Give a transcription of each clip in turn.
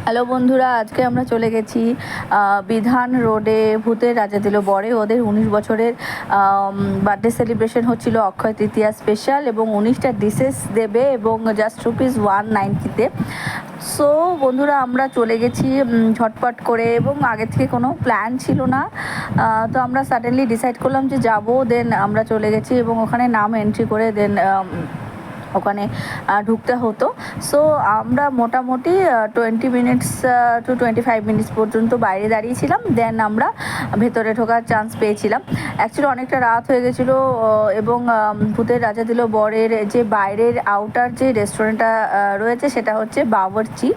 Hello বন্ধুরা, আজকে আমরা চলে গেছি বিধান রোডে ভূতের রাজা দিল বরে। ওদের 19 বছরের বার্থডে সেলিব্রেশন হচ্ছিল অক্ষয় তৃতীয়া স্পেশাল, এবং 19টা ডিশেস দেবে এবং জাস্ট ₹190-তে। সো বন্ধুরা, আমরা চলে গেছি ঝটপট করে, এবং আগে থেকে কোনো প্ল্যান ছিল না। তো আমরা সাডেনলি ডিসাইড করলাম যে যাব, দেন আমরা চলে গেছি এবং ওখানে নাম এন্ট্রি করে দেন ওখানে ঢুকতে হতো। সো আমরা মোটামুটি 20 মিনিটস টু 25 মিনিটস পর্যন্ত বাইরে দাঁড়িয়েছিলাম, দেন আমরা ভেতরে ঢোকার চান্স পেয়েছিলাম। অ্যাকচুয়ালি অনেকটা রাত হয়ে গেছিলো, এবং ভূতের রাজা দিল বরের যে বাইরের আউটার যে রেস্টুরেন্টটা রয়েছে সেটা হচ্ছে বাবরচি।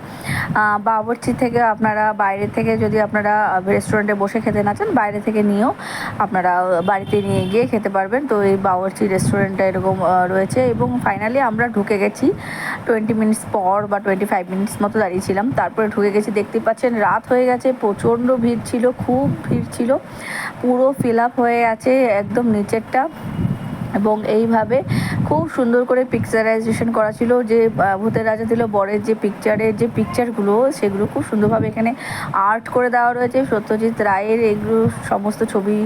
বাবরচি থেকে আপনারা বাইরে থেকে যদি আপনারা রেস্টুরেন্টে বসে খেতে না চান, বাইরে থেকে নিয়েও আপনারা বাড়িতে নিয়ে গিয়ে খেতে পারবেন। তো এই বাবরচি রেস্টুরেন্টটা এরকম রয়েছে, এবং ফাইনালি আমরা ঢুকে গেছি 20 মিনিটস পর, বা 25 মিনিটস মতো দাঁড়িয়েছিলাম, তারপরে ঢুকে গেছি। দেখতে পাচ্ছেন রাত হয়ে গেছে, প্রচণ্ড ভিড় ছিল, খুব ভিড় ছিল, পুরো ফিল আপ হয়ে আছে একদম নিচেরটা। এবং এইভাবে খুব সুন্দর করে পিকচারাইজেশন করা ছিল, যে ভূতের রাজা দিল বরের যে পিকচারগুলো, সেগুলো খুব সুন্দরভাবে এখানে আর্ট করে দেওয়া রয়েছে। সত্যজিৎ রায়ের এগুলো সমস্ত ছবি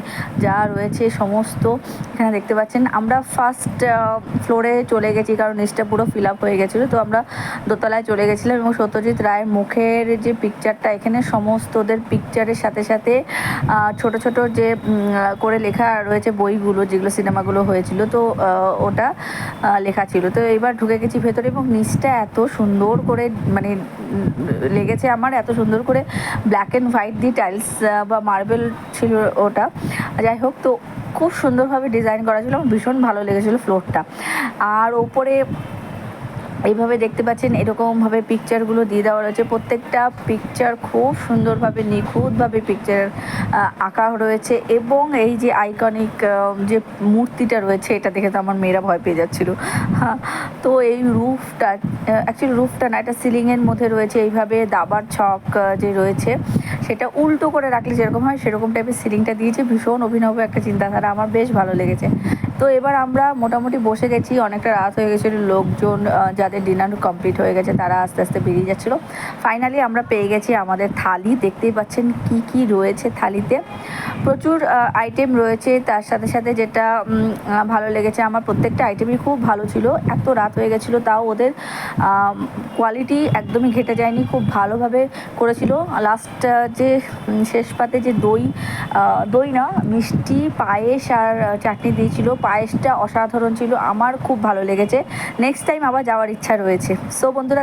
যা রয়েছে সমস্ত এখানে দেখতে পাচ্ছেন। আমরা ফার্স্ট ফ্লোরে চলে গেছি, কারণ নিচটা পুরো ফিল আপ হয়ে গেছিলো। তো আমরা দোতলায় চলে গেছিলাম, এবং সত্যজিৎ রায়ের মুখের যে পিকচারটা, এখানে সমস্ত ওদের পিকচারের সাথে সাথে ছোট ছোট যে করে লেখা রয়েছে বইগুলো, যেগুলো সিনেমাগুলো হয়েছিল, তো ওটা লেখা ছিল। তো এইবার ঢুকে গেছি ভেতরে, এবং নিচটা এত সুন্দর করে মানে লেগেছে আমার, এত সুন্দর করে ব্ল্যাক অ্যান্ড হোয়াইট দিয়ে টাইলস বা মার্বেল ছিল ওটা, যাই হোক। তো খুব সুন্দরভাবে ডিজাইন করা ছিল, আমার ভীষণ ভালো লেগেছিলো ফ্লোরটা। আর ওপরে এইভাবে দেখতে পাচ্ছেন এরকমভাবে পিকচারগুলো দিয়ে দেওয়া রয়েছে, প্রত্যেকটা পিকচার খুব সুন্দরভাবে নিখুঁতভাবে পিকচার আঁকা রয়েছে। এবং এই যে আইকনিক যে মূর্তিটা রয়েছে, এটা দেখে তো আমার মেয়েরা ভয় পেয়ে যাচ্ছিলো। তো এই রুফটা, অ্যাকচুয়ালি রুফটা না, এটা সিলিংয়ের মধ্যে রয়েছে। এইভাবে দাবার ছক যে রয়েছে সেটা উল্টো করে রাখলে যেরকম হয় সেরকম টাইপের সিলিংটা দিয়েছে। ভীষণ অভিনব একটা চিন্তাধারা, আমার বেশ ভালো লেগেছে। তো এবার আমরা মোটামুটি বসে গেছি, অনেকটা রাত হয়ে গেছিলো, লোকজন যাদের ডিনার কমপ্লিট হয়ে গেছে তারা আস্তে আস্তে বেরিয়ে যাচ্ছিলো। ফাইনালি আমরা পেয়ে গেছি আমাদের থালি। দেখতেই পাচ্ছেন কি কি রয়েছে থালিতে, প্রচুর আইটেম রয়েছে। তার সাথে সাথে যেটা ভালো লেগেছে আমার, প্রত্যেকটা আইটেমই খুব ভালো ছিল। এত রাত হয়ে গেছিলো, তাও ওদের কোয়ালিটি একদমই ঘেটে যায়নি, খুব ভালোভাবে করেছিল। লাস্ট যে শেষ পাতে যে দই না, মিষ্টি পায়েস আর চাটনি দিয়েছিল, পায়েসটা অসাধারণ ছিল, আমার খুব ভালো লেগেছে। নেক্সট টাইম আবার যাওয়ার ইচ্ছা রয়েছে। সো বন্ধুরা,